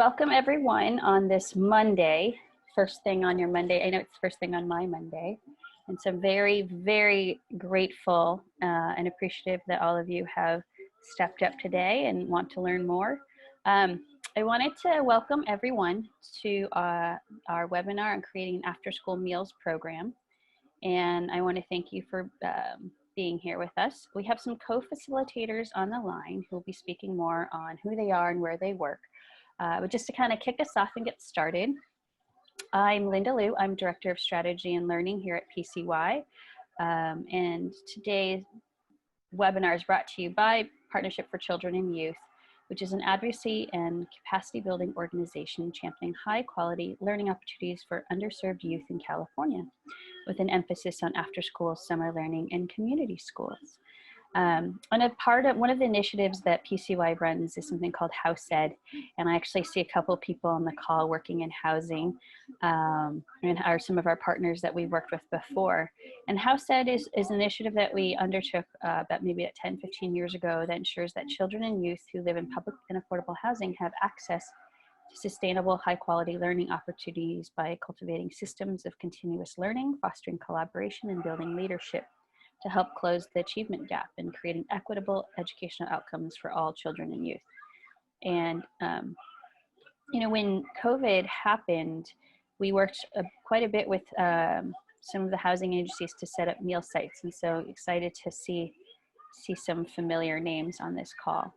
Welcome everyone on this Monday, first thing on your Monday. I know it's first thing on my Monday. And so very, very grateful and appreciative that all of you have stepped up today and want to learn more. I wanted to welcome everyone to our webinar on creating an after-school meals program. And I want to thank you for being here with us. We have some co-facilitators on the line who will be speaking more on who they are and where they work. But just to kind of kick us off and get started, I'm Linda Liu. I'm Director of Strategy and Learning here at PCY. And today's webinar is brought to you by Partnership for Children and Youth, which is an advocacy and capacity building organization championing high quality learning opportunities for underserved youth in California, with an emphasis on after school, summer learning, and community schools. And one of the initiatives that PCY runs is something called House Ed, and I actually see a couple of people on the call working in housing, and are some of our partners that we've worked with before. And House Ed is an initiative that we undertook about maybe 10, 15 years ago that ensures that children and youth who live in public and affordable housing have access to sustainable, high-quality learning opportunities by cultivating systems of continuous learning, fostering collaboration, and building leadership to help close the achievement gap and creating equitable educational outcomes for all children and youth. And, when COVID happened, we worked quite a bit with some of the housing agencies to set up meal sites. And so excited to see some familiar names on this call.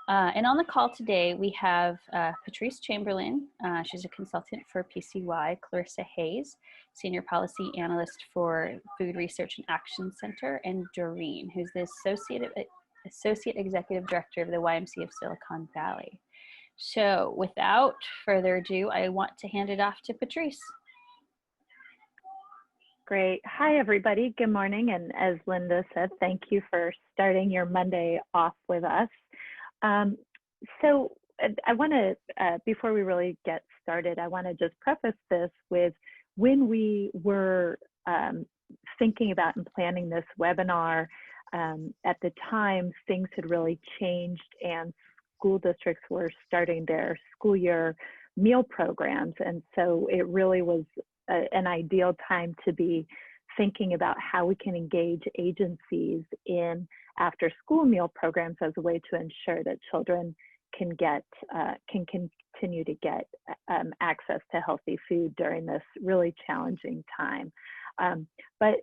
And on the call today, we have Patrice Chamberlain. She's a consultant for PCY, Clarissa Hayes, Senior Policy Analyst for Food Research and Action Center, and Doreen, who's the Associate Executive Director of the YMCA of Silicon Valley. So without further ado, I want to hand it off to Patrice. Great. Hi, everybody. Good morning. And as Linda said, thank you for starting your Monday off with us. So I want to, before we really get started, I want to just preface this with when we were thinking about and planning this webinar, at the time, things had really changed and school districts were starting their school year meal programs. And so it really was an ideal time to be thinking about how we can engage agencies in after school meal programs as a way to ensure that children can continue to get access to healthy food during this really challenging time. But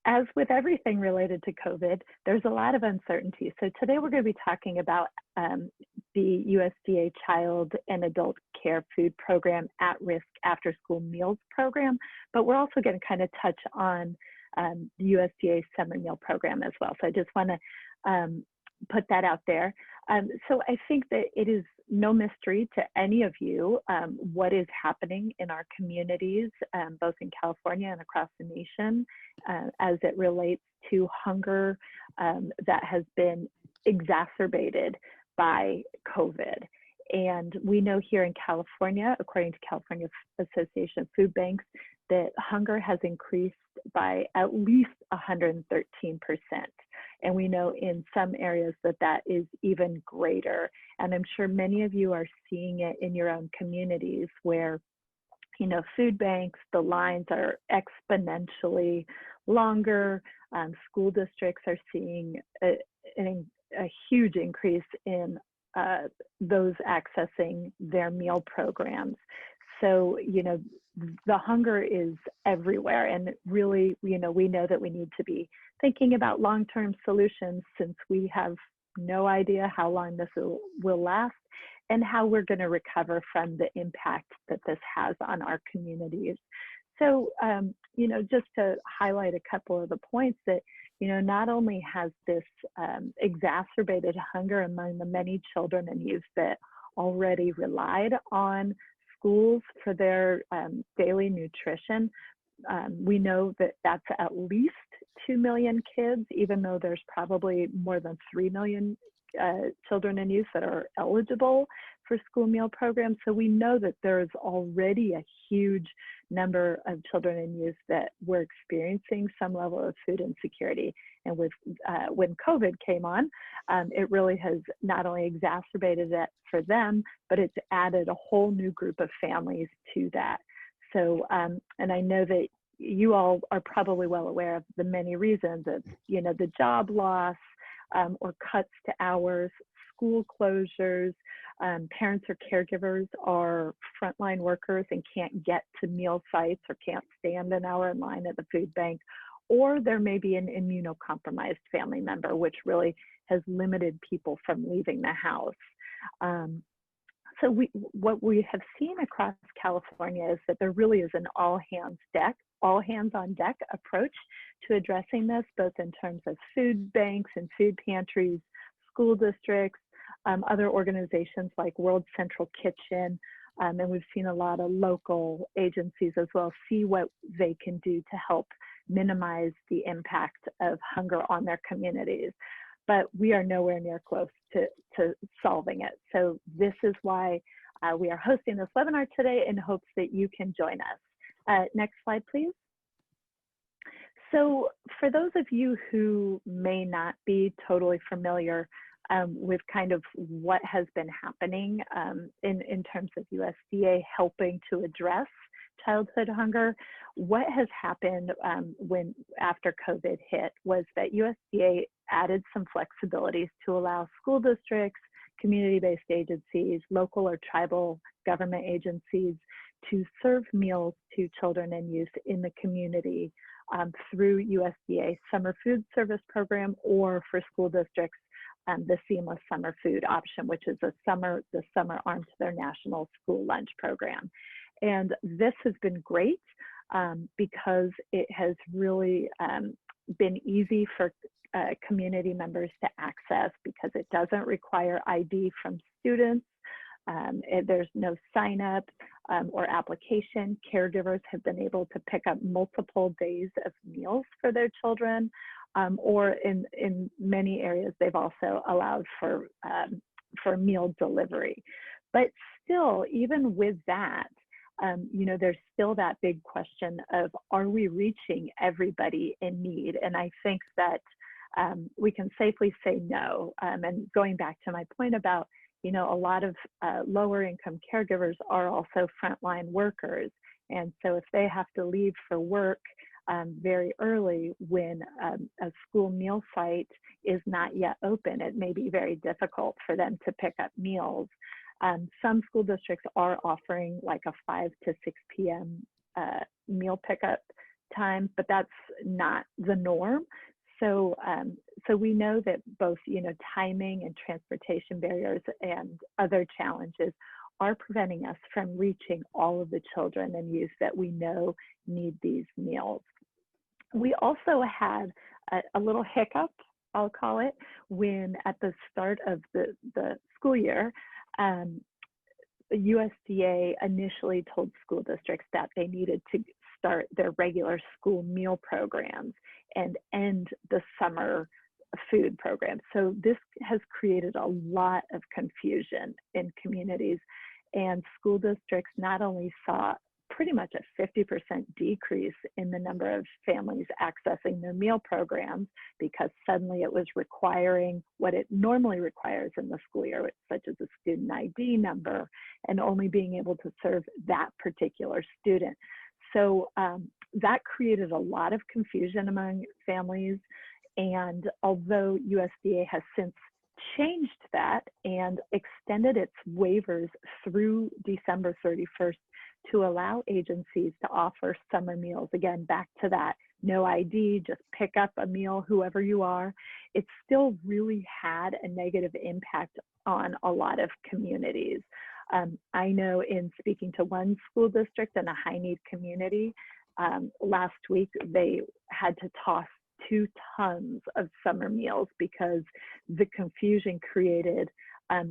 as with everything related to COVID, there's a lot of uncertainty. So today we're going to be talking about the USDA Child and Adult Care Food Program At-Risk After-School Meals Program, but we're also going to kind of touch on the USDA Summer Meal Program as well. So I just want to put that out there. So I think that it is no mystery to any of you what is happening in our communities, both in California and across the nation, as it relates to hunger that has been exacerbated by COVID. And we know here in California, according to California Association of Food Banks, that hunger has increased by at least 113%. And we know in some areas that that is even greater. And I'm sure many of you are seeing it in your own communities where, food banks, the lines are exponentially longer. School districts are seeing a huge increase in those accessing their meal programs. So, the hunger is everywhere, and really, we know that we need to be thinking about long-term solutions since we have no idea how long this will last and how we're going to recover from the impact that this has on our communities. So, just to highlight a couple of the points that, not only has this exacerbated hunger among the many children and youth that already relied on schools for their daily nutrition. We know that that's at least 2 million kids, even though there's probably more than 3 million children and youth that are eligible for school meal programs. So we know that there's already a huge number of children and youth that were experiencing some level of food insecurity. And with when COVID came on, it really has not only exacerbated that for them, but it's added a whole new group of families to that. So, and I know that you all are probably well aware of the many reasons of, you know, the job loss or cuts to hours, school closures, parents or caregivers are frontline workers and can't get to meal sites or can't stand an hour in line at the food bank, or there may be an immunocompromised family member, which really has limited people from leaving the house. So what we have seen across California is that there really is an all hands on deck approach to addressing this, both in terms of food banks and food pantries, school districts, other organizations like World Central Kitchen, and we've seen a lot of local agencies as well see what they can do to help minimize the impact of hunger on their communities. But we are nowhere near close to solving it. So this is why we are hosting this webinar today in hopes that you can join us. Next slide, please. So for those of you who may not be totally familiar with kind of what has been happening in terms of USDA helping to address childhood hunger, what has happened after COVID hit was that USDA added some flexibilities to allow school districts, community-based agencies, local or tribal government agencies to serve meals to children and youth in the community through USDA Summer Food Service Program, or for school districts, the Seamless Summer Food Option, which is the summer arm to their National School Lunch Program. And this has been great because it has really been easy for community members to access, because it doesn't require ID from students. There's no sign up or application. Caregivers have been able to pick up multiple days of meals for their children, or in many areas, they've also allowed for meal delivery. But still, even with that, you know, there's still that big question of, are we reaching everybody in need? And I think that we can safely say no. And going back to my point about, you know, a lot of lower income caregivers are also frontline workers. And so if they have to leave for work very early when a school meal site is not yet open, it may be very difficult for them to pick up meals. Some school districts are offering like a 5 to 6 p.m. Meal pickup time, but that's not the norm. So, so we know that both, you know, timing and transportation barriers and other challenges are preventing us from reaching all of the children and youth that we know need these meals. We also had a little hiccup, I'll call it, when at the start of the school year, USDA initially told school districts that they needed to start their regular school meal programs and end the summer food program. So this has created a lot of confusion in communities, and school districts not only saw pretty much a 50% decrease in the number of families accessing their meal programs, because suddenly it was requiring what it normally requires in the school year, such as a student ID number, and only being able to serve that particular student. So that created a lot of confusion among families. And although USDA has since changed that and extended its waivers through December 31st to allow agencies to offer summer meals, again, back to that no ID, just pick up a meal, whoever you are, it still really had a negative impact on a lot of communities. I know in speaking to one school district in a high need community, last week they had to toss 2 tons of summer meals because the confusion created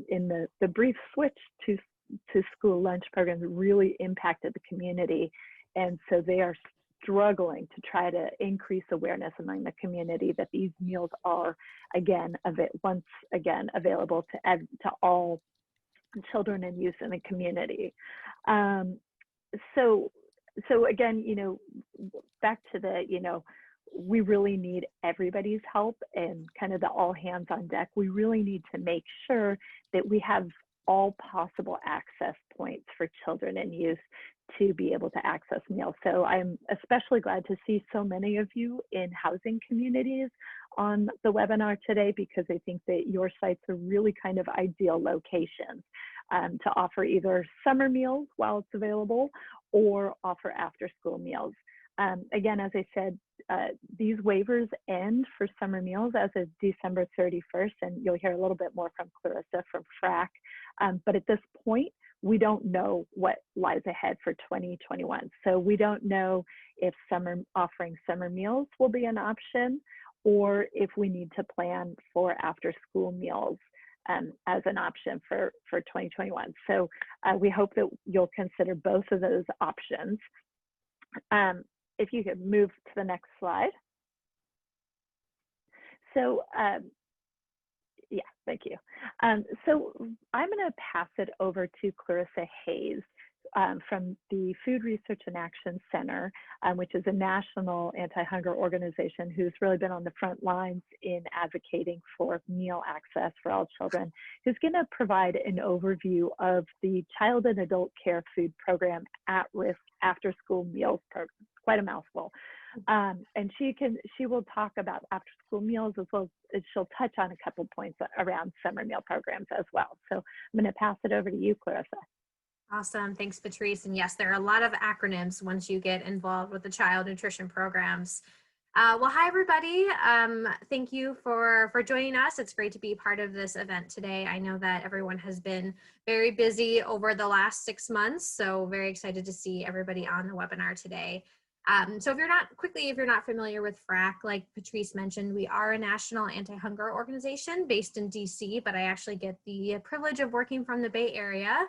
in the brief switch to school lunch programs really impacted the community. And so they are struggling to try to increase awareness among the community that these meals are, once again, available to all children and youth in the community. So again, back to the, we really need everybody's help and kind of the all hands on deck. We really need to make sure that we have all possible access points for children and youth to be able to access meals. So I'm especially glad to see so many of you in housing communities on the webinar today, because I think that your sites are really kind of ideal locations to offer either summer meals while it's available or offer after school meals. Again, as I said, these waivers end for summer meals as of December 31st, and you'll hear a little bit more from Clarissa from FRAC. But at this point, we don't know what lies ahead for 2021. So we don't know if offering summer meals will be an option, or if we need to plan for after school meals as an option for 2021. So we hope that you'll consider both of those options. If you could move to the next slide. So yeah, thank you. So I'm going to pass it over to Clarissa Hayes from the Food Research and Action Center, which is a national anti-hunger organization who's really been on the front lines in advocating for meal access for all children, who's going to provide an overview of the Child and Adult Care Food Program At-Risk After-School Meals Program. Quite a mouthful. And she will talk about after school meals, as well as she'll touch on a couple points around summer meal programs as well. So I'm going to pass it over to you, Clarissa. Awesome. Thanks, Patrice. And yes, there are a lot of acronyms once you get involved with the child nutrition programs. Well, hi, everybody. Thank you for joining us. It's great to be part of this event today. I know that everyone has been very busy over the last 6 months, so very excited to see everybody on the webinar today. So if you're not familiar with FRAC, like Patrice mentioned, we are a national anti-hunger organization based in DC, but I actually get the privilege of working from the Bay Area.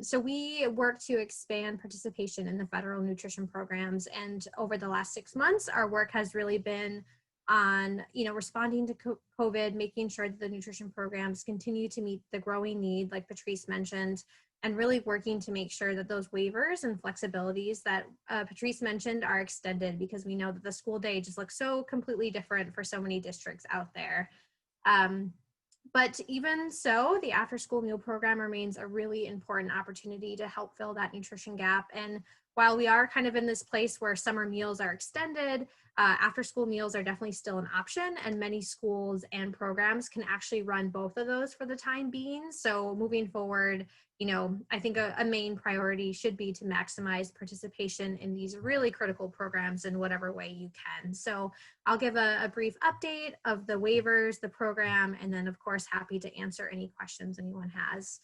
So we work to expand participation in the federal nutrition programs. And over the last 6 months, our work has really been on, responding to COVID, making sure that the nutrition programs continue to meet the growing need, like Patrice mentioned, and really working to make sure that those waivers and flexibilities that Patrice mentioned are extended, because we know that the school day just looks so completely different for so many districts out there. But even so, the after school meal program remains a really important opportunity to help fill that nutrition gap. And while we are kind of in this place where summer meals are extended, after school meals are definitely still an option, and many schools and programs can actually run both of those for the time being. So moving forward, I think a main priority should be to maximize participation in these really critical programs in whatever way you can. So I'll give a brief update of the waivers, the program, and then of course happy to answer any questions anyone has.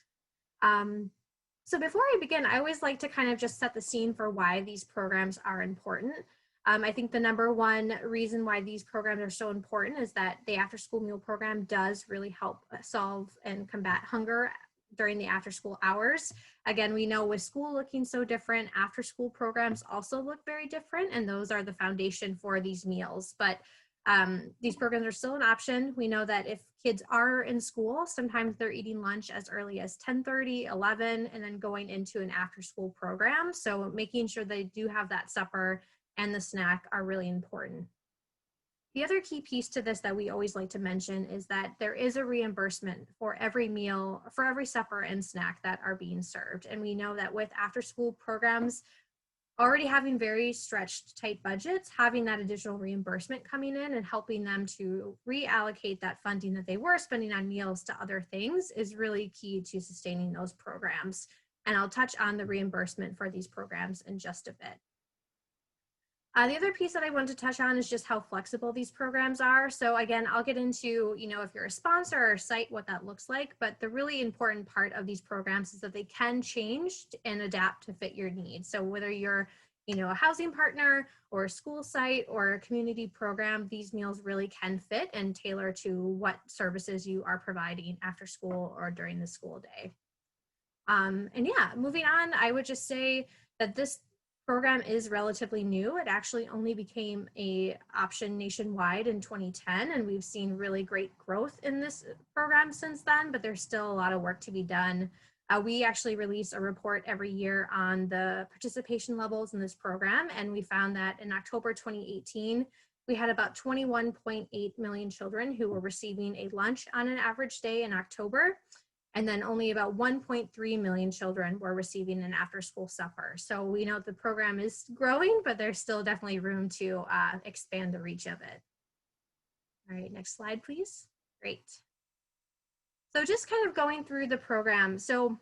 So before I begin, I always like to kind of just set the scene for why these programs are important. I think the number one reason why these programs are so important is that the after school meal program does really help solve and combat hunger during the after school hours. Again, we know with school looking so different, after school programs also look very different, and those are the foundation for these meals. But these programs are still an option. We know that if kids are in school, sometimes they're eating lunch as early as 10:30, 11, and then going into an after school program. So making sure they do have that supper and the snack are really important. The other key piece to this that we always like to mention is that there is a reimbursement for every meal, for every supper and snack that are being served. And we know that with after school programs already having very stretched, tight budgets, having that additional reimbursement coming in and helping them to reallocate that funding that they were spending on meals to other things is really key to sustaining those programs. And I'll touch on the reimbursement for these programs in just a bit. The other piece that I want to touch on is just how flexible these programs are. So again, I'll get into, if you're a sponsor or a site, what that looks like. But the really important part of these programs is that they can change and adapt to fit your needs. So whether you're, a housing partner or a school site or a community program, these meals really can fit and tailor to what services you are providing after school or during the school day. And yeah, moving on, I would just say that this program is relatively new. It actually only became an option nationwide in 2010, and we've seen really great growth in this program since then, but there's still a lot of work to be done. We actually release a report every year on the participation levels in this program, and we found that in October 2018, we had about 21.8 million children who were receiving a lunch on an average day in October. And then only about 1.3 million children were receiving an after-school supper. So we know the program is growing, but there's still definitely room to expand the reach of it. All right, next slide, please. Great. So just kind of going through the program. So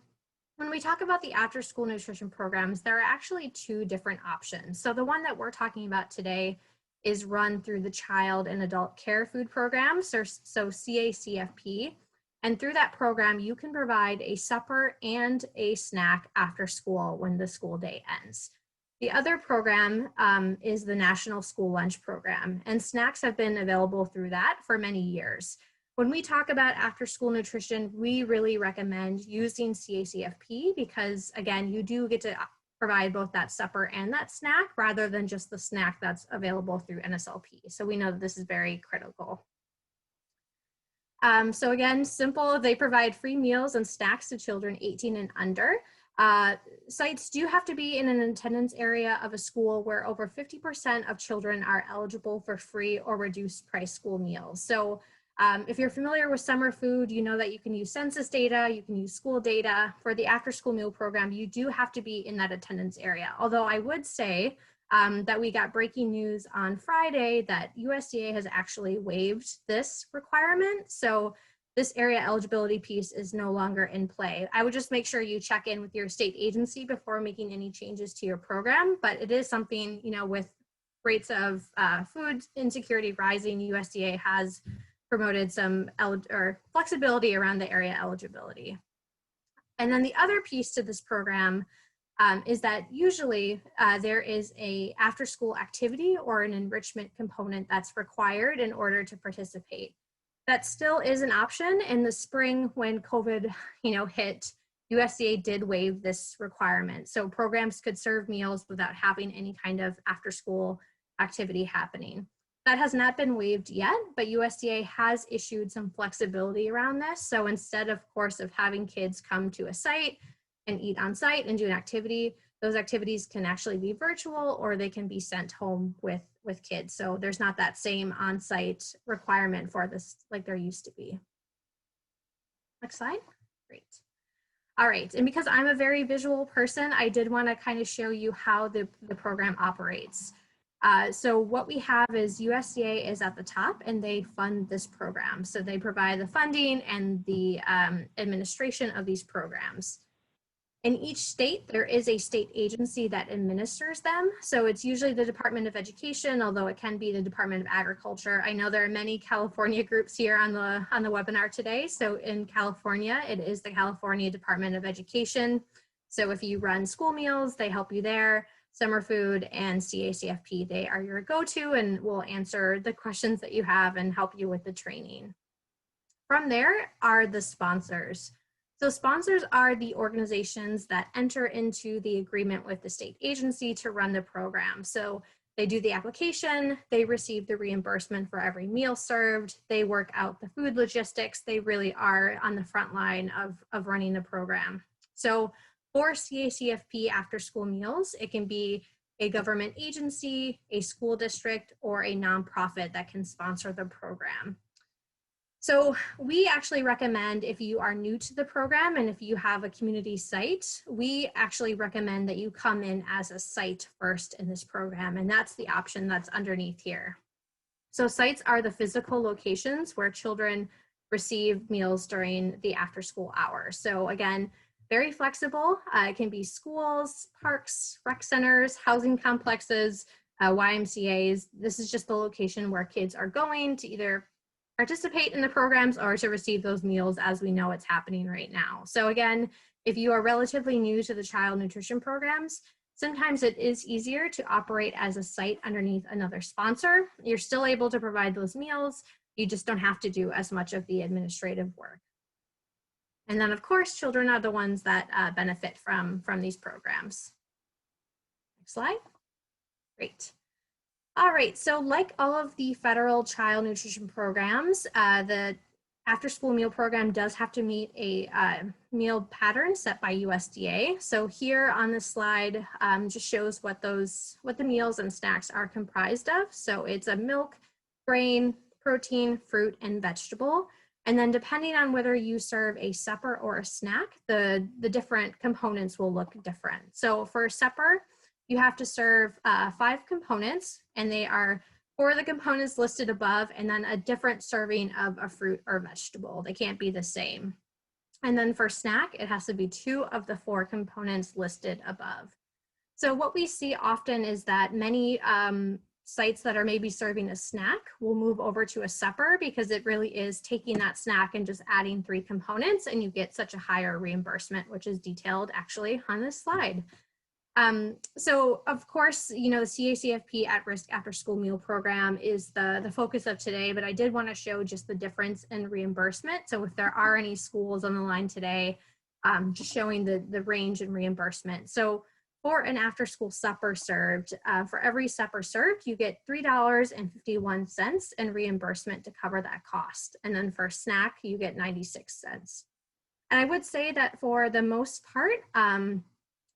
when we talk about the after-school nutrition programs, there are actually two different options. So the one that we're talking about today is run through the Child and Adult Care Food Programs, so CACFP. And through that program, you can provide a supper and a snack after school when the school day ends. The other program is the National School Lunch Program, and snacks have been available through that for many years. When we talk about after school nutrition, we really recommend using CACFP because, again, you do get to provide both that supper and that snack rather than just the snack that's available through NSLP. So we know that this is very critical. So again, simple, they provide free meals and snacks to children 18 and under. Sites do have to be in an attendance area of a school where over 50% of children are eligible for free or reduced price school meals. So if you're familiar with summer food, you know that you can use census data, you can use school data. For the after school meal program, you do have to be in that attendance area. Although I would say that we got breaking news on Friday that USDA has actually waived this requirement. So this area eligibility piece is no longer in play. I would just make sure you check in with your state agency before making any changes to your program, but it is something, you know, with rates of food insecurity rising, USDA has promoted some flexibility around the area eligibility. And then the other piece to this program is that usually there is a after school activity or an enrichment component that's required in order to participate. That still is an option. In the spring when COVID hit, USDA did waive this requirement. So programs could serve meals without having any kind of after school activity happening. That has not been waived yet, but USDA has issued some flexibility around this. So instead, of course, of having kids come to a site and eat on site and do an activity, those activities can actually be virtual or they can be sent home with kids. So there's not that same on-site requirement for this like there used to be. Next slide. Great. All right, and because I'm a very visual person, I did want to kind of show you how the program operates. So what we have is USDA is at the top and they fund this program. So they provide the funding and the administration of these programs. In each state, there is a state agency that administers them. So it's usually the Department of Education, although it can be the Department of Agriculture. I know there are many California groups here on the webinar today. So in California, it is the California Department of Education. So if you run school meals, they help you there. Summer food and CACFP, they are your go-to and will answer the questions that you have and help you with the training. From there are the sponsors. So sponsors are the organizations that enter into the agreement with the state agency to run the program. So they do the application, they receive the reimbursement for every meal served, they work out the food logistics, they really are on the front line of running the program. So for CACFP after school meals, it can be a government agency, a school district, or a nonprofit that can sponsor the program. So we actually recommend if you are new to the program and if you have a community site, we actually recommend that you come in as a site first in this program, and that's the option that's underneath here. So sites are the physical locations where children receive meals during the after school hours. So again, very flexible. It can be schools, parks, rec centers, housing complexes, YMCAs. This is just the location where kids are going to either participate in the programs or to receive those meals as we know it's happening right now. So again, if you are relatively new to the child nutrition programs, sometimes it is easier to operate as a site underneath another sponsor. You're still able to provide those meals. You just don't have to do as much of the administrative work. And then of course, children are the ones that benefit from these programs. Next slide. Great. All right, so like all of the federal child nutrition programs, the after-school meal program does have to meet a meal pattern set by USDA. So here on this slide just shows what the meals and snacks are comprised of. So it's a milk, grain, protein, fruit, and vegetable. And then depending on whether you serve a supper or a snack, the different components will look different. So for supper, you have to serve 5 components, and they are 4 of the components listed above, and then a different serving of a fruit or vegetable. They can't be the same. And then for snack, it has to be 2 of the 4 components listed above. So what we see often is that many sites that are maybe serving a snack will move over to a supper because it really is taking that snack and just adding 3 components, and you get such a higher reimbursement, which is detailed actually on this slide. So of course, you know, the CACFP At-Risk Afterschool Meal Program is the focus of today, but I did want to show just the difference in reimbursement. So if there are any schools on the line today, just showing the range in reimbursement. So for an after-school supper served, for every supper served, you get $3.51 in reimbursement to cover that cost. And then for a snack, you get 96 cents. And I would say that for the most part,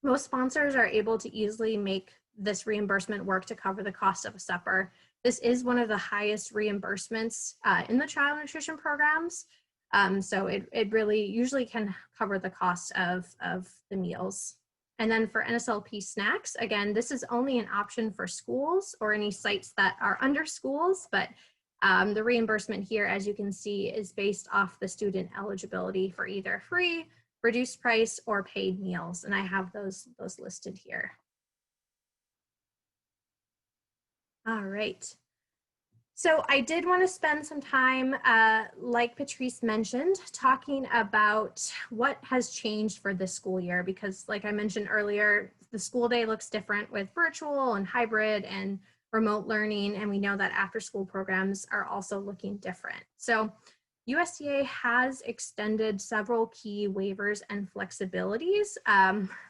most sponsors are able to easily make this reimbursement work to cover the cost of a supper. This is one of the highest reimbursements in the child nutrition programs. So it really usually can cover the cost of the meals. And then for NSLP snacks, again, this is only an option for schools or any sites that are under schools, but the reimbursement here, as you can see, is based off the student eligibility for either free, reduced price, or paid meals, and I have those listed here. All right. So I did want to spend some time, like Patrice mentioned, talking about what has changed for this school year, because like I mentioned earlier, the school day looks different with virtual and hybrid and remote learning, and we know that after school programs are also looking different. So USDA has extended several key waivers and flexibilities.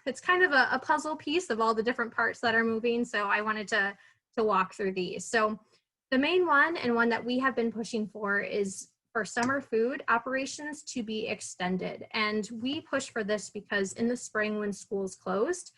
It's kind of a puzzle piece of all the different parts that are moving, so I wanted to walk through these. So the main one, and one that we have been pushing for, is for summer food operations to be extended. And we push for this because in the spring when schools closed,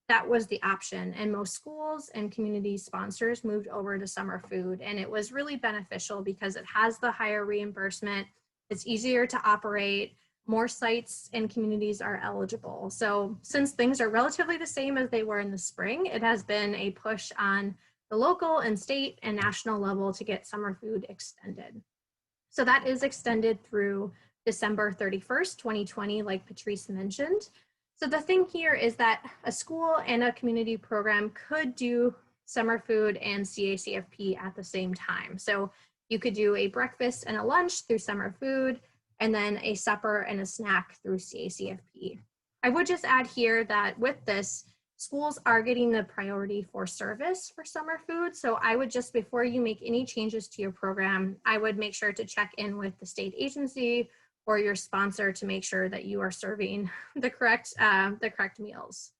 that was the option. And most schools and community sponsors moved over to summer food. And it was really beneficial because it has the higher reimbursement. It's easier to operate. More sites and communities are eligible. So since things are relatively the same as they were in the spring, it has been a push on the local and state and national level to get summer food extended. So that is extended through December 31st, 2020, like Patrice mentioned. So the thing here is that a school and a community program could do summer food and CACFP at the same time. So you could do a breakfast and a lunch through summer food, and then a supper and a snack through CACFP. I would just add here that with this, schools are getting the priority for service for summer food. So I would just, before you make any changes to your program, I would make sure to check in with the state agency or your sponsor to make sure that you are serving the correct meals.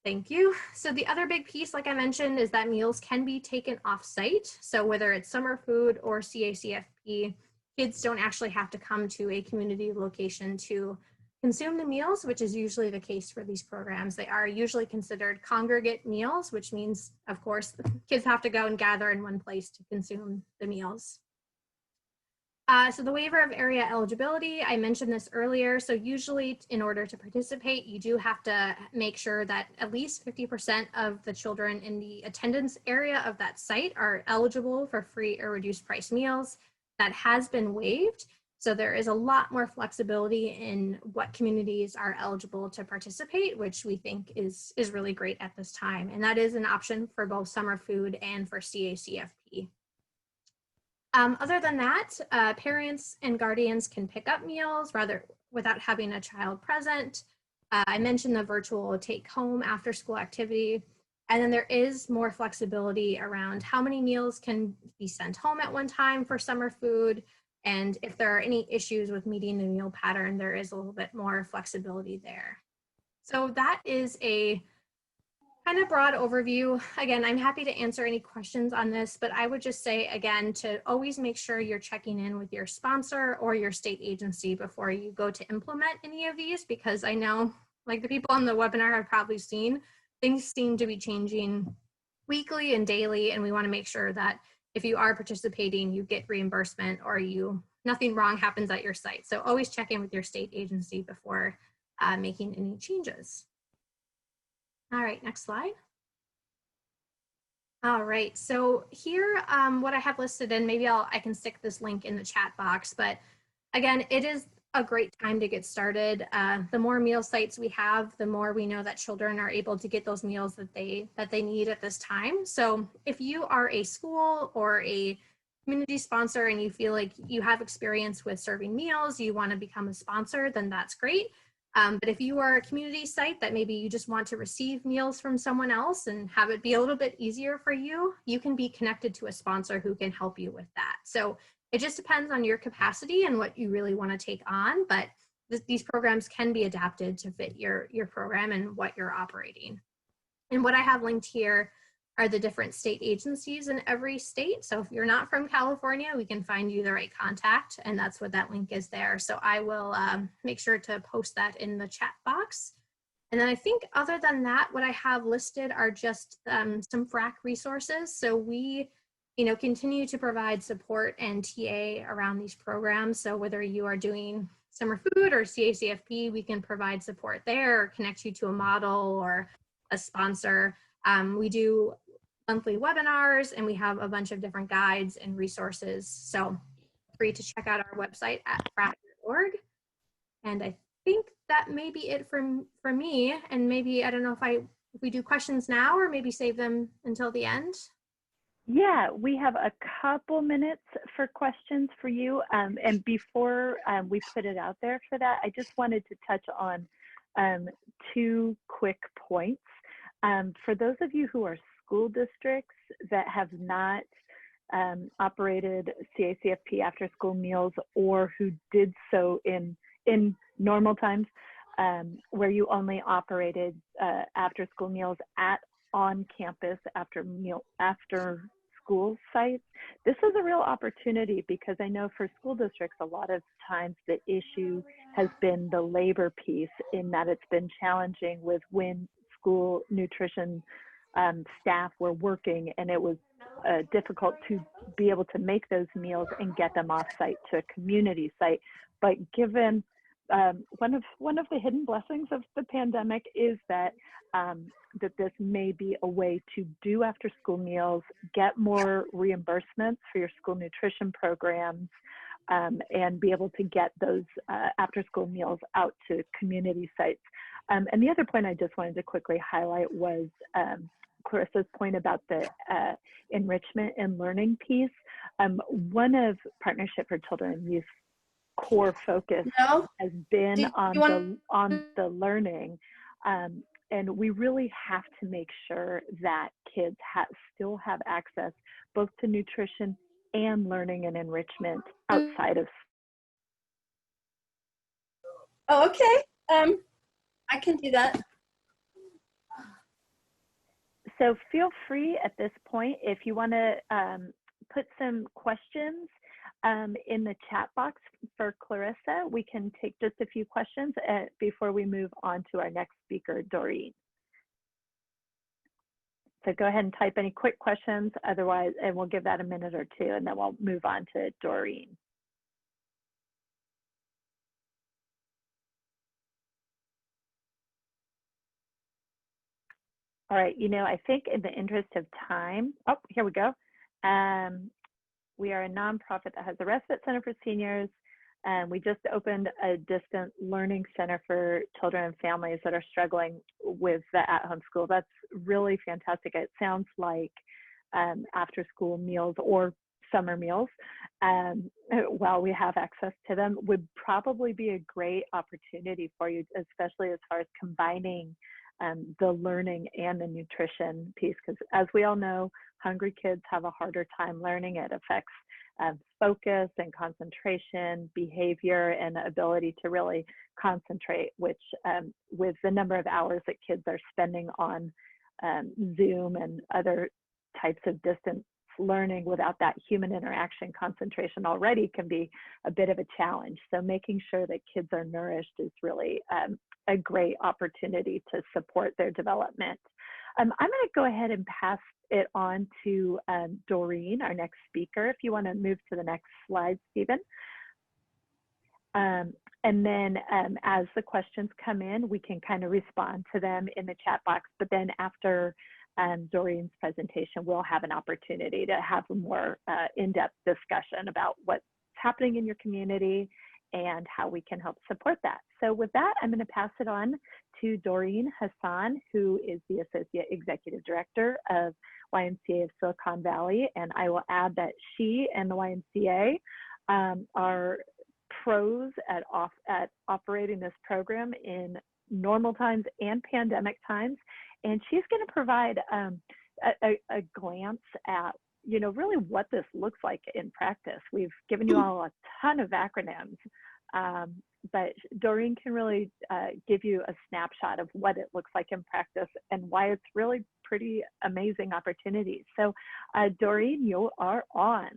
Thank you. So the other big piece, like I mentioned, is that meals can be taken off-site. So whether it's summer food or CACFP, kids don't actually have to come to a community location to consume the meals, which is usually the case for these programs. They are usually considered congregate meals, which means, of course, kids have to go and gather in one place to consume the meals. So the waiver of area eligibility, I mentioned this earlier. So usually in order to participate, you do have to make sure that at least 50% of the children in the attendance area of that site are eligible for free or reduced price meals. That has been waived. So there is a lot more flexibility in what communities are eligible to participate, which we think is really great at this time. And that is an option for both summer food and for CACFP. Other than that, parents and guardians can pick up meals without having a child present. I mentioned the virtual take home after school activity. And then there is more flexibility around how many meals can be sent home at one time for summer food. And if there are any issues with meeting the meal pattern, there is a little bit more flexibility there. So that is a kind of broad overview. Again, I'm happy to answer any questions on this, but I would just say, again, to always make sure you're checking in with your sponsor or your state agency before you go to implement any of these, because I know, like the people on the webinar have probably seen, things seem to be changing weekly and daily, and we want to make sure that if you are participating, you get reimbursement or nothing wrong happens at your site. So always check in with your state agency before making any changes. All right, next slide. All right, so here, what I have listed, and maybe I can stick this link in the chat box, but again, it is a great time to get started. The more meal sites we have, the more we know that children are able to get those meals that they need at this time. So if you are a school or a community sponsor and you feel like you have experience with serving meals, you want to become a sponsor, then that's great. But if you are a community site that maybe you just want to receive meals from someone else and have it be a little bit easier for you, you can be connected to a sponsor who can help you with that. So it just depends on your capacity and what you really want to take on, but these programs can be adapted to fit your program and what you're operating. And what I have linked here are the different state agencies in every state. So if you're not from California, we can find you the right contact, and that's what that link is there. So I will make sure to post that in the chat box. And then I think other than that, what I have listed are just some FRAC resources. So we continue to provide support and TA around these programs. So whether you are doing summer food or CACFP, we can provide support there or connect you to a model or a sponsor. We do monthly webinars, and we have a bunch of different guides and resources. So free to check out our website at frac.org. And I think that may be it for me. And maybe, I don't know if we do questions now or maybe save them until the end. Yeah, we have a couple minutes for questions for you. And before we put it out there for that, I just wanted to touch on two quick points. For those of you who are school districts that have not operated CACFP after school meals, or who did so in normal times, where you only operated after school meals at on campus after school sites, this is a real opportunity, because I know for school districts, a lot of times the issue has been the labor piece, in that it's been challenging with when school nutrition staff were working, and it was difficult to be able to make those meals and get them off site to a community site. But given one of the hidden blessings of the pandemic is that that this may be a way to do after school meals, get more reimbursements for your school nutrition programs, and be able to get those after school meals out to community sites. And the other point I just wanted to quickly highlight was Clarissa's point about the enrichment and learning piece. One of Partnership for Children and Youth core focus has been on the learning, and we really have to make sure that kids still have access both to nutrition and learning and enrichment outside of. Oh, okay. I can do that. So feel free at this point, if you want to put some questions in the chat box for Clarissa. We can take just a few questions before we move on to our next speaker, Doreen. So go ahead and type any quick questions, otherwise, and we'll give that a minute or two, and then we'll move on to Doreen. All right, I think in the interest of time, oh, here we go. We are a nonprofit that has a respite center for seniors, and we just opened a distant learning center for children and families that are struggling with the at-home school. That's really fantastic. It sounds like after school meals or summer meals, while we have access to them, would probably be a great opportunity for you, especially as far as combining the learning and the nutrition piece, because as we all know, hungry kids have a harder time learning. It affects focus and concentration, behavior, and ability to really concentrate, which with the number of hours that kids are spending on Zoom and other types of distance learning without that human interaction concentration already can be a bit of a challenge. So making sure that kids are nourished is really a great opportunity to support their development. I'm going to go ahead and pass it on to Doreen, our next speaker. If you want to move to the next slide, Stephen. And then as the questions come in, we can kind of respond to them in the chat box. But then after Doreen's presentation, we'll have an opportunity to have a more in-depth discussion about what's happening in your community and how we can help support that. So with that, I'm going to pass it on to Doreen Hassan, who is the Associate Executive Director of YMCA of Silicon Valley. And I will add that she and the YMCA are pros at operating this program in normal times and pandemic times. And she's going to provide a glance at, really what this looks like in practice. We've given you all a ton of acronyms, but Doreen can really give you a snapshot of what it looks like in practice and why it's really pretty amazing opportunities. So Doreen, you are on.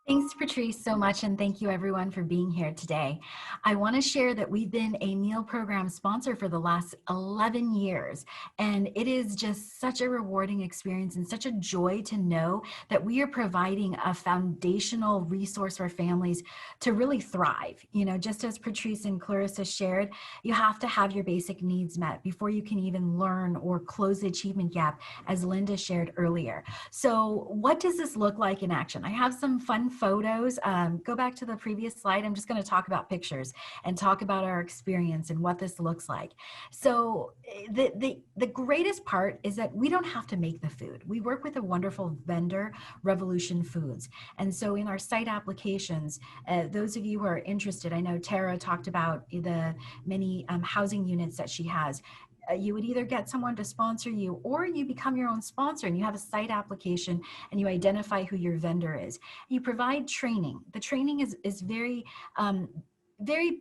Thanks, Patrice, so much, and thank you everyone for being here today. I want to share that we've been a meal program sponsor for the last 11 years, and it is just such a rewarding experience and such a joy to know that we are providing a foundational resource for families to really thrive. Just as Patrice and Clarissa shared, you have to have your basic needs met before you can even learn or close the achievement gap, as Linda shared earlier. So what does this look like in action? I have some fun photos. Go back to the previous slide. I'm just going to talk about pictures and talk about our experience and what this looks like. So the greatest part is that we don't have to make the food. We work with a wonderful vendor, Revolution Foods. And so in our site applications, those of you who are interested, I know Tara talked about the many housing units that she has. You would either get someone to sponsor you, or you become your own sponsor and you have a site application and you identify who your vendor is. You provide training. The training is very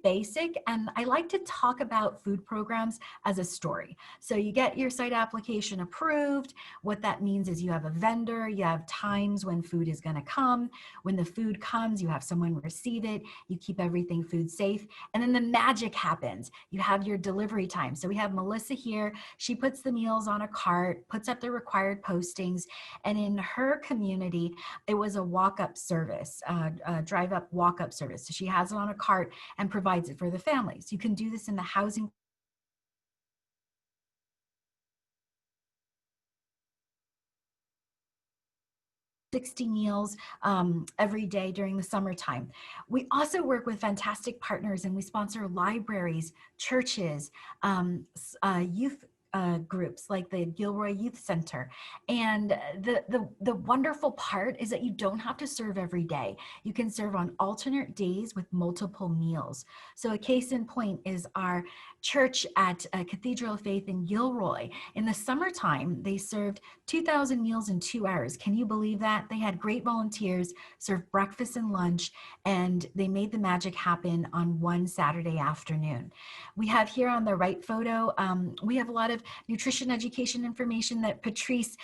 basic, and I like to talk about food programs as a story. So you get your site application approved. What that means is you have a vendor, you have times when food is going to come. When the food comes, you have someone receive it, you keep everything food safe, and then the magic happens. You have your delivery time. So we have Melissa here. She puts the meals on a cart, puts up the required postings, and in her community, it was a walk-up service, drive-up walk-up service. So she has it on a cart and provides it for the families. You can do this in the housing. $60 meals every day during the summertime. We also work with fantastic partners, and we sponsor libraries, churches, youth groups like the Gilroy Youth Center. And the wonderful part is that you don't have to serve every day. You can serve on alternate days with multiple meals. So a case in point is our church at Cathedral of Faith in Gilroy. In the summertime, they served 2,000 meals in 2 hours. Can you believe that? They had great volunteers, served breakfast and lunch, and they made the magic happen on one Saturday afternoon. We have here on the right photo, we have a lot of nutrition education information that Patrice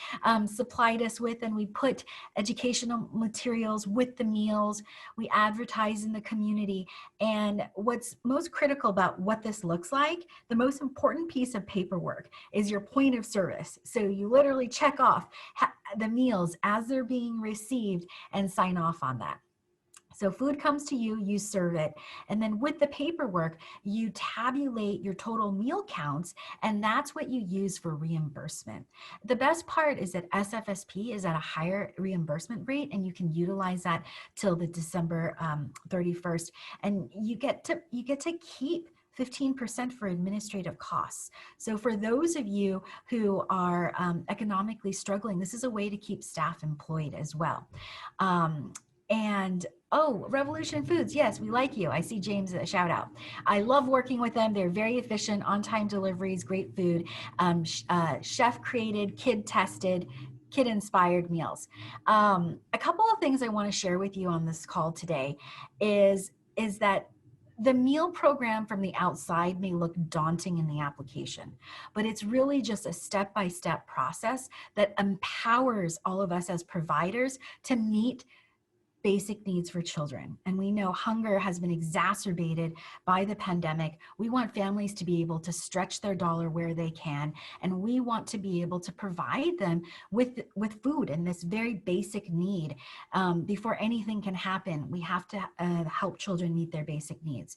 supplied us with, and we put educational materials with the meals. We advertise in the community. And what's most critical about what this looks like, the most important piece of paperwork is your point of service. So you literally check off the meals as they're being received and sign off on that. So food comes to you, you serve it, and then with the paperwork, you tabulate your total meal counts, and that's what you use for reimbursement. The best part is that SFSP is at a higher reimbursement rate, and you can utilize that till the December 31st, and you get to keep 15% for administrative costs. So for those of you who are economically struggling, this is a way to keep staff employed as well. And oh, Revolution Foods, yes, we like you. I see James, a shout out. I love working with them. They're very efficient, on-time deliveries, great food, chef created, kid tested, kid inspired meals. A couple of things I want to share with you on this call today is that The meal program from the outside may look daunting in the application, but it's really just a step-by-step process that empowers all of us as providers to meet basic needs for children. And we know hunger has been exacerbated by the pandemic. We want families to be able to stretch their dollar where they can, and we want to be able to provide them with food and this very basic need. Before anything can happen, we have to help children meet their basic needs.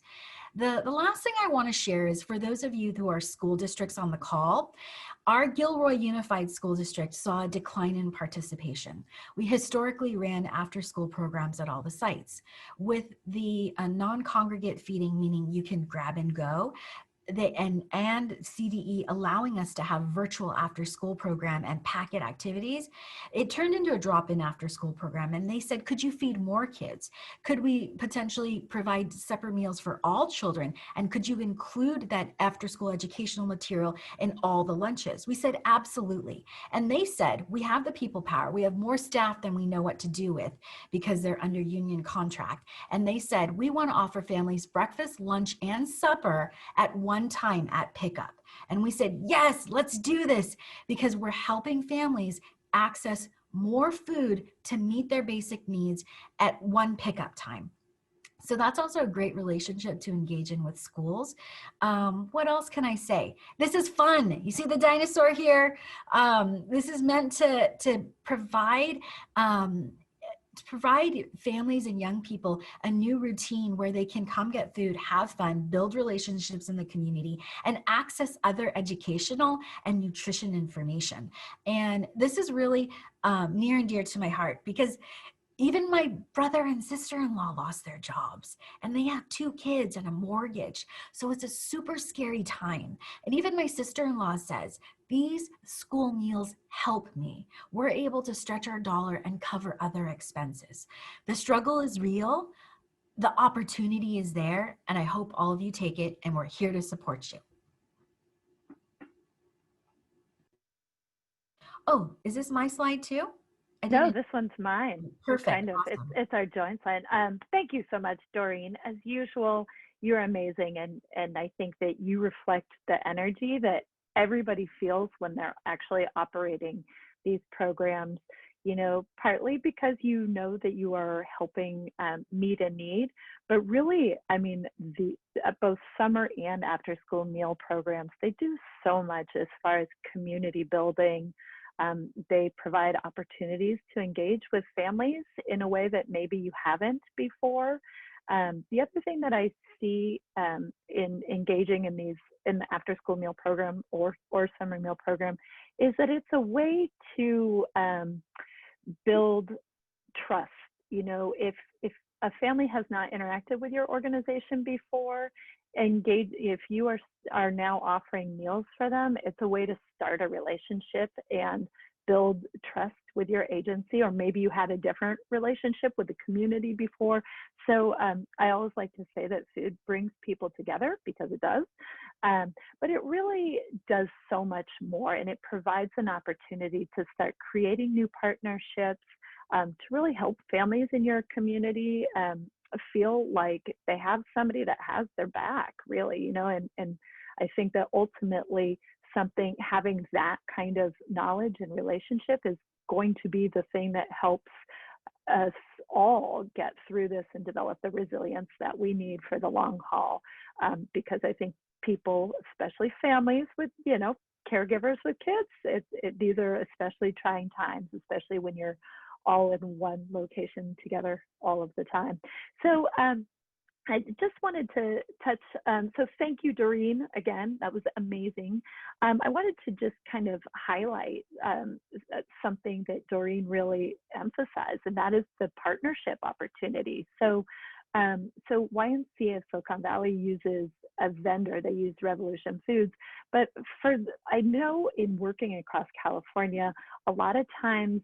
The last thing I want to share is for those of you who are school districts on the call, our Gilroy Unified School District saw a decline in participation. We historically ran after-school programs at all the sites. With the non-congregate feeding, meaning you can grab and go, and CDE allowing us to have virtual after-school program and packet activities, it turned into a drop-in after-school program. And they said, could you feed more kids? Could we potentially provide separate meals for all children? And could you include that after-school educational material in all the lunches? We said, absolutely. And they said, we have the people power. We have more staff than we know what to do with because they're under union contract. And they said, we want to offer families breakfast, lunch, and supper at one time at pickup. And we said, yes, let's do this, because we're helping families access more food to meet their basic needs at one pickup time. So that's also a great relationship to engage in with schools. What else can I say? This is fun. You see the dinosaur here? This is meant to provide families and young people a new routine where they can come get food, have fun, build relationships in the community, and access other educational and nutrition information. And this is really near and dear to my heart, because even my brother and sister-in-law lost their jobs, and they have 2 kids and a mortgage. So it's a super scary time. And even my sister-in-law says, these school meals help me. We're able to stretch our dollar and cover other expenses. The struggle is real. The opportunity is there, and I hope all of you take it, and we're here to support you. Oh, is this my slide too? No, this one's mine. Perfect. Kind of. Awesome. It's our joint slide. Thank you so much, Doreen. As usual, you're amazing, and I think that you reflect the energy that everybody feels when they're actually operating these programs. You know, partly because you know that you are helping meet a need, but really, I mean, both summer and after-school meal programs, they do so much as far as community building. They provide opportunities to engage with families in a way that maybe you haven't before. The other thing that I see in engaging in the after-school meal program or summer meal program is that it's a way to build trust. You know, if a family has not interacted with your organization before, if you are now offering meals for them, it's a way to start a relationship and build trust with your agency, or maybe you had a different relationship with the community before. So I always like to say that food brings people together, because it does, but it really does so much more, and it provides an opportunity to start creating new partnerships, to really help families in your community feel like they have somebody that has their back, really, you know, and I think that ultimately having that kind of knowledge and relationship is going to be the thing that helps us all get through this and develop the resilience that we need for the long haul. Because I think people, especially families with, you know, caregivers with kids, these are especially trying times, especially when you're all in one location together all of the time. So I just wanted to touch, so thank you, Doreen, again, that was amazing. I wanted to just kind of highlight something that Doreen really emphasized, and that is the partnership opportunity. So YMCA of Silicon Valley uses a vendor, they use Revolution Foods, but I know in working across California, a lot of times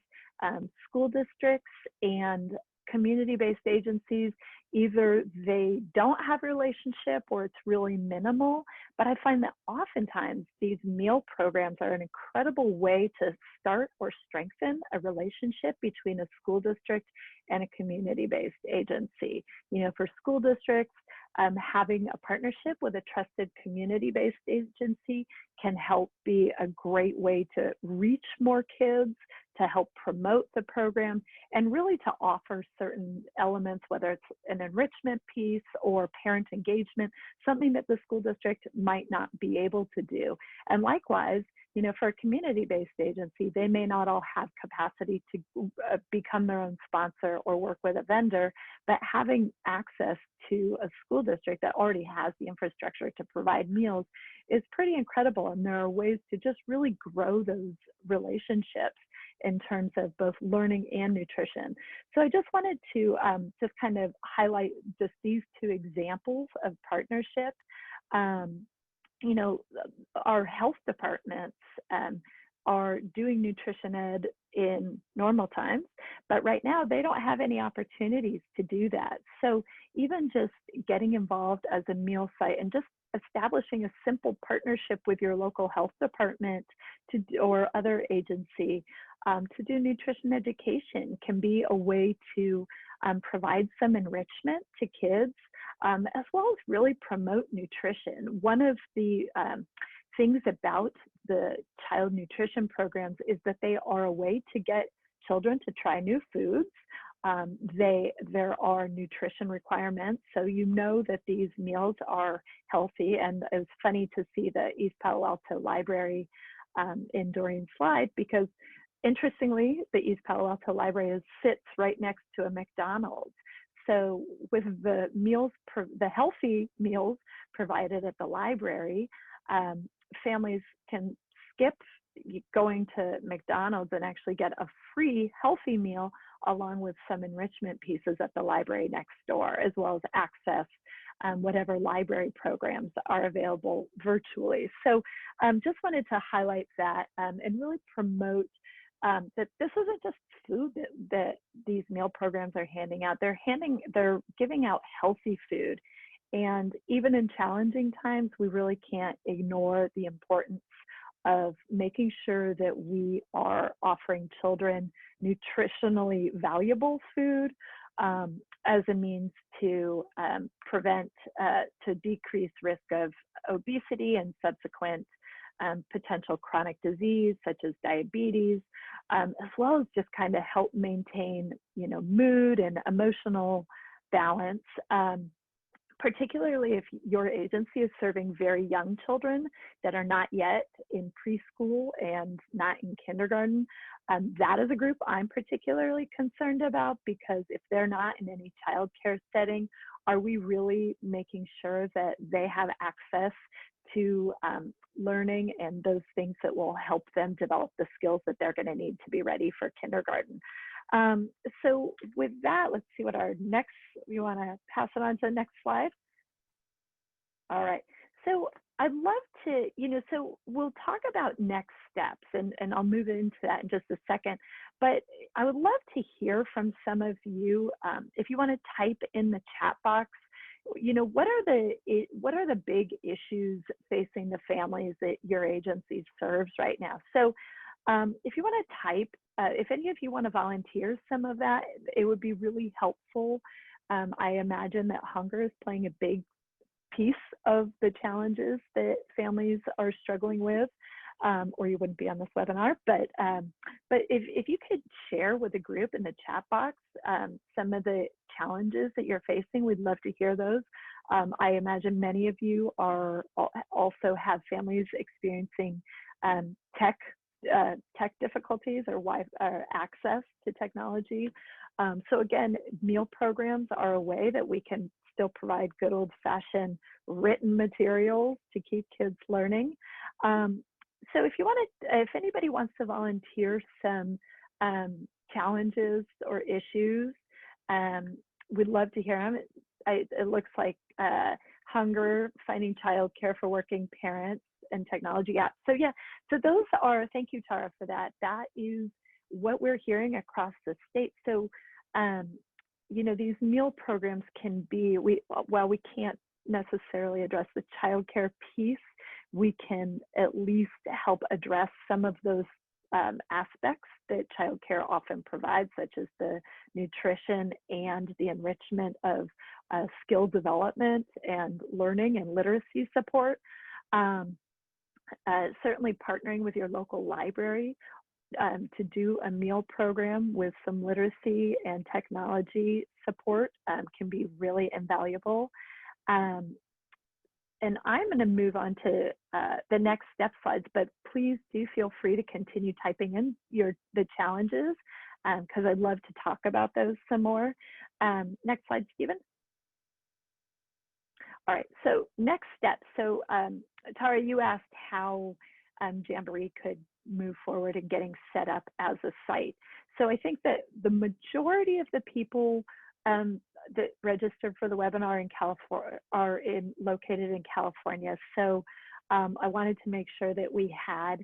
school districts and community-based agencies, either they don't have a relationship or it's really minimal, but I find that oftentimes these meal programs are an incredible way to start or strengthen a relationship between a school district and a community-based agency. You know, for school districts, Having a partnership with a trusted community-based agency can help be a great way to reach more kids, to help promote the program, and really to offer certain elements, whether it's an enrichment piece or parent engagement, something that the school district might not be able to do. And likewise, you know, for a community-based agency, they may not all have capacity to become their own sponsor or work with a vendor, but having access to a school district that already has the infrastructure to provide meals is pretty incredible. And there are ways to just really grow those relationships in terms of both learning and nutrition. So I just wanted to just kind of highlight just these two examples of partnership. You know, our health departments are doing nutrition ed in normal times, but right now they don't have any opportunities to do that. So even just getting involved as a meal site and just establishing a simple partnership with your local health department or other agency to do nutrition education can be a way to provide some enrichment to kids, as well as really promote nutrition. One of the things about the child nutrition programs is that they are a way to get children to try new foods. There are nutrition requirements, so you know that these meals are healthy. And it was funny to see the East Palo Alto Library in Doreen's slide, because interestingly, the East Palo Alto Library sits right next to a McDonald's. So with the meals, the healthy meals provided at the library, families can skip going to McDonald's and actually get a free healthy meal along with some enrichment pieces at the library next door, as well as access whatever library programs are available virtually. So just wanted to highlight that and really promote that this isn't just food that these meal programs are handing out. They're giving out healthy food. And even in challenging times, we really can't ignore the importance of making sure that we are offering children nutritionally valuable food as a means to prevent, to decrease risk of obesity and subsequent potential chronic disease such as diabetes, as well as just kind of help maintain, you know, mood and emotional balance. Particularly if your agency is serving very young children that are not yet in preschool and not in kindergarten, that is a group I'm particularly concerned about, because if they're not in any childcare setting, are we really making sure that they have access to learning and those things that will help them develop the skills that they're going to need to be ready for kindergarten? So with that, let's see what our next, you want to pass it on to the next slide? All right, so I'd love to, you know, so we'll talk about next steps, and I'll move into that in just a second, but I would love to hear from some of you. If you want to type in the chat box, you know, what are the big issues facing the families that your agency serves right now? So if you want to type, if any of you want to volunteer some of that, it would be really helpful. I imagine that hunger is playing a big piece of the challenges that families are struggling with, or you wouldn't be on this webinar. But if you could share with the group in the chat box some of the challenges that you're facing, we'd love to hear those. I imagine many of you are also have families experiencing tech difficulties or access to technology. So again, meal programs are a way that we can still provide good old-fashioned written materials to keep kids learning. So if anybody wants to volunteer some challenges or issues, we'd love to hear them. It looks like hunger, finding childcare for working parents, and technology apps. So yeah, so those are, thank you, Tara, for that. That is what we're hearing across the state. So, you know, these meal programs can be, while we can't necessarily address the childcare piece, we can at least help address some of those aspects that childcare often provides, such as the nutrition and the enrichment of skill development and learning and literacy support. Certainly partnering with your local library to do a meal program with some literacy and technology support can be really invaluable. And I'm going to move on to the next step slides, but please do feel free to continue typing in the challenges because I'd love to talk about those some more. Next slide, Stephen. All right, so next step. So Tara, you asked how Jamboree could move forward in getting set up as a site. So I think that the majority of the people that registered for the webinar in California are located in California. So I wanted to make sure that we had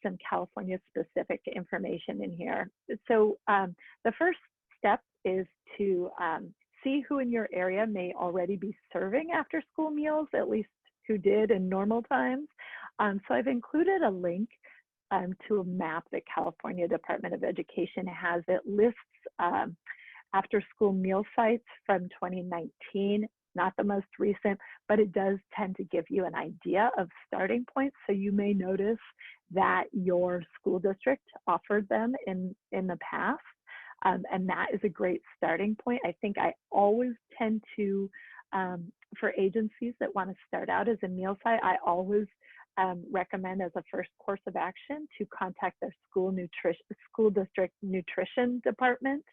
some California specific information in here. So the first step is to see who in your area may already be serving after school meals, at least who did in normal times. So I've included a link to a map that California Department of Education has that lists after school meal sites from 2019, not the most recent, but it does tend to give you an idea of starting points. So you may notice that your school district offered them in the past. And that is a great starting point. I think I always tend to, for agencies that want to start out as a meal site, I always recommend as a first course of action to contact their school district nutrition department.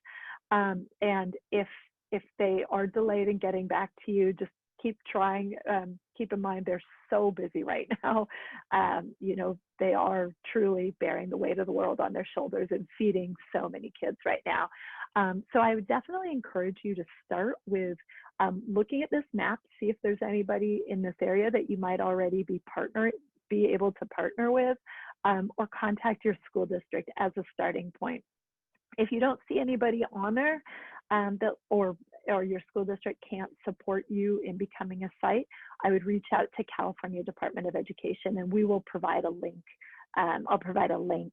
And if they are delayed in getting back to you, just keep trying. Keep in mind they're so busy right now. You know, they are truly bearing the weight of the world on their shoulders and feeding so many kids right now. So I would definitely encourage you to start with looking at this map, see if there's anybody in this area that you might already be able to partner with, or contact your school district as a starting point. If you don't see anybody on there or your school district can't support you in becoming a site, I would reach out to California Department of Education and we will provide a link. I'll provide a link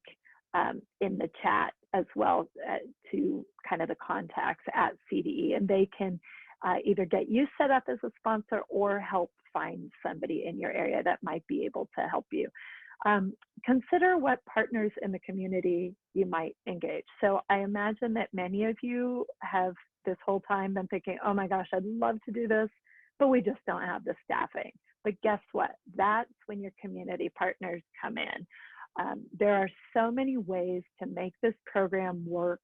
in the chat as well to kind of the contacts at CDE, and they can either get you set up as a sponsor or help find somebody in your area that might be able to help you. Consider what partners in the community you might engage. So I imagine that many of you have this whole time been thinking, oh my gosh, I'd love to do this, but we just don't have the staffing. But guess what? That's when your community partners come in. There are so many ways to make this program work,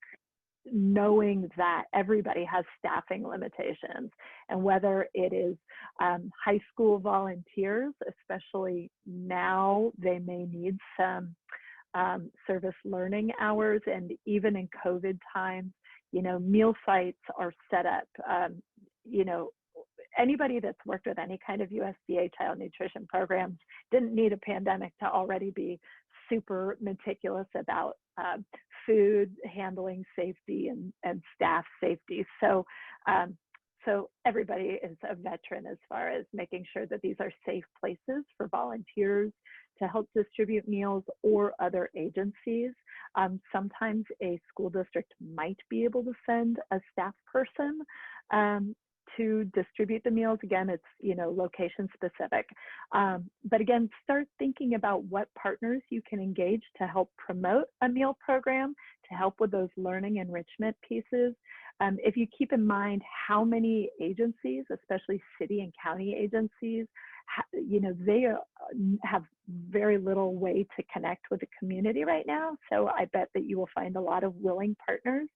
knowing that everybody has staffing limitations, and whether it is high school volunteers, especially now they may need some service learning hours, and even in COVID times, you know, meal sites are set up. You know, anybody that's worked with any kind of USDA child nutrition programs didn't need a pandemic to already be super meticulous about food handling safety and staff safety. So so everybody is a veteran as far as making sure that these are safe places for volunteers to help distribute meals or other agencies. Sometimes a school district might be able to send a staff person to distribute the meals. Again, it's, you know, location specific. But again, start thinking about what partners you can engage to help promote a meal program, to help with those learning enrichment pieces. If you keep in mind how many agencies, especially city and county agencies, you know, they have very little way to connect with the community right now. So I bet that you will find a lot of willing partners,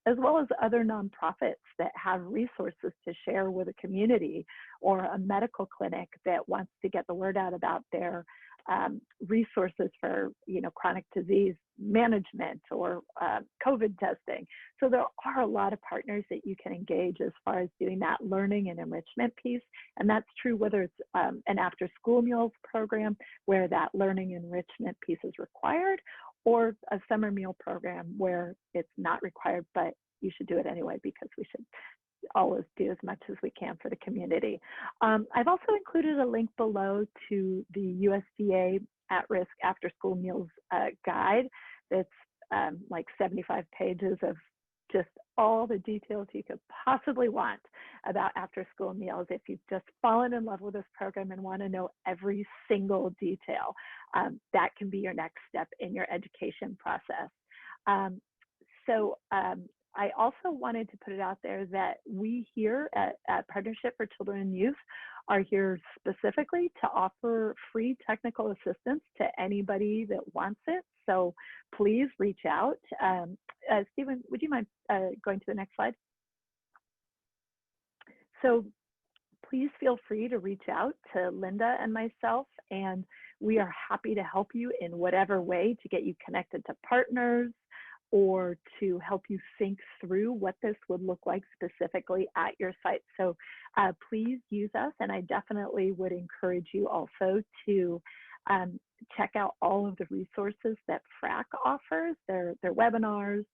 as well as other nonprofits that have resources to share with a community, or a medical clinic that wants to get the word out about their resources for, you know, chronic disease management or COVID testing. So there are a lot of partners that you can engage as far as doing that learning and enrichment piece. And that's true whether it's an after school meals program where that learning and enrichment piece is required, or a summer meal program where it's not required, but you should do it anyway because we should always do as much as we can for the community. I've also included a link below to the USDA At-Risk Afterschool Meals guide that's like 75 pages of just all the details you could possibly want about after-school meals. If you've just fallen in love with this program and want to know every single detail, that can be your next step in your education process. I also wanted to put it out there that we here at Partnership for Children and Youth are here specifically to offer free technical assistance to anybody that wants it. So please reach out. Stephen, would you mind going to the next slide? So please feel free to reach out to Linda and myself, and we are happy to help you in whatever way to get you connected to partners, or to help you think through what this would look like specifically at your site. So please use us, and I definitely would encourage you also to check out all of the resources that FRAC offers, their webinars,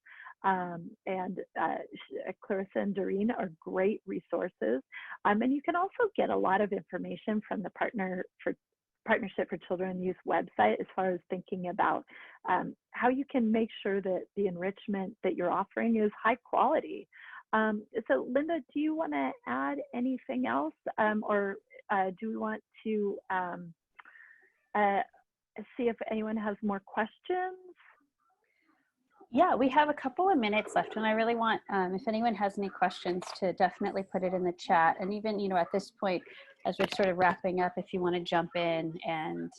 and Clarissa and Doreen are great resources. And you can also get a lot of information from the Partnership for Children and Youth website as far as thinking about how you can make sure that the enrichment that you're offering is high quality. So Linda, do you want to add anything else, or do we want to see if anyone has more questions? Yeah, we have a couple of minutes left, and I really want, if anyone has any questions, to definitely put it in the chat. And even, at this point, as we're sort of wrapping up, if you want to jump in and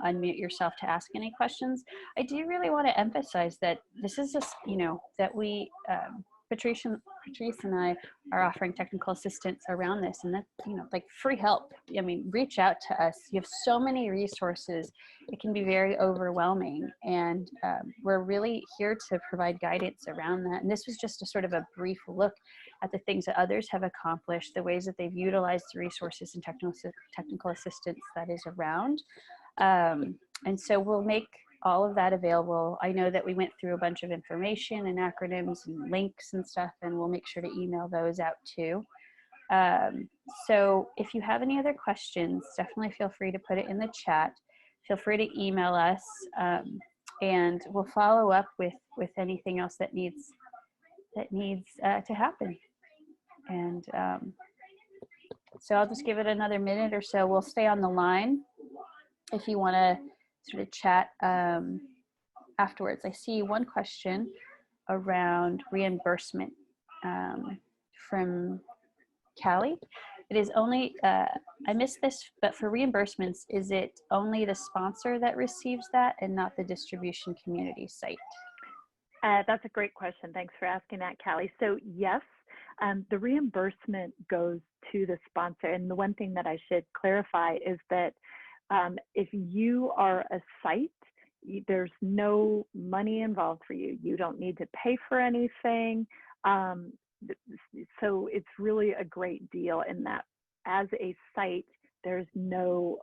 unmute yourself to ask any questions. I do really want to emphasize that this is just, that we, Patrice and I are offering technical assistance around this, and that, like free help. I mean, reach out to us. You have so many resources. It can be very overwhelming, and we're really here to provide guidance around that. And this was just a sort of a brief look at the things that others have accomplished, the ways that they've utilized the resources and technical assistance that is around. And so we'll make all of that available. I know that we went through a bunch of information and acronyms and links and stuff, and we'll make sure to email those out too. So if you have any other questions, definitely feel free to put it in the chat. Feel free to email us, and we'll follow up with anything else that needs to happen. And so I'll just give it another minute or so. We'll stay on the line if you want to sort of chat afterwards. I see one question around reimbursement from Callie. It is only, I missed this, but for reimbursements, is it only the sponsor that receives that and not the distribution community site? That's a great question. Thanks for asking that, Callie. So yes, the reimbursement goes to the sponsor. And the one thing that I should clarify is that if you are a site, there's no money involved for you. You don't need to pay for anything. So it's really a great deal in that as a site, there's no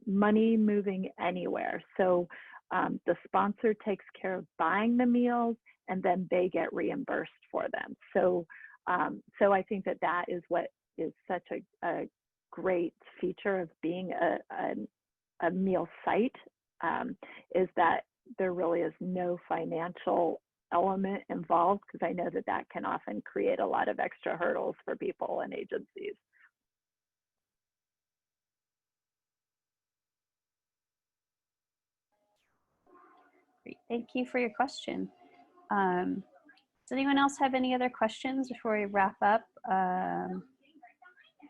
money moving anywhere. So the sponsor takes care of buying the meals, and then they get reimbursed for them. So I think that is what is such a great feature of being a meal site, is that there really is no financial element involved, because I know that can often create a lot of extra hurdles for people and agencies. Great, thank you for your question. Does anyone else have any other questions before we wrap up?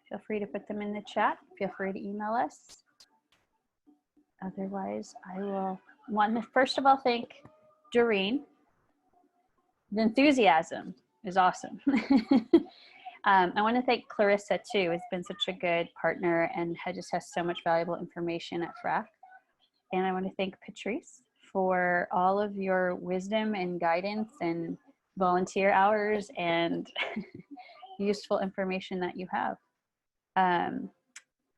Feel free to put them in the chat. Feel free to email us. Otherwise, I will want to first of all thank Doreen. The enthusiasm is awesome. I want to thank Clarissa too. Has been such a good partner and just has so much valuable information at FRAC. And I want to thank Patrice for all of your wisdom and guidance and volunteer hours and useful information that you have.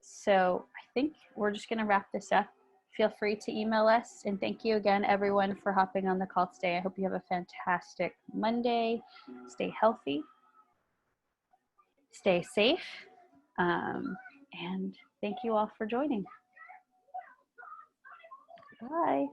So I think we're just going to wrap this up. Feel free to email us, and thank you again, everyone, for hopping on the call today. I hope you have a fantastic Monday. Stay healthy, stay safe, and thank you all for joining. Bye.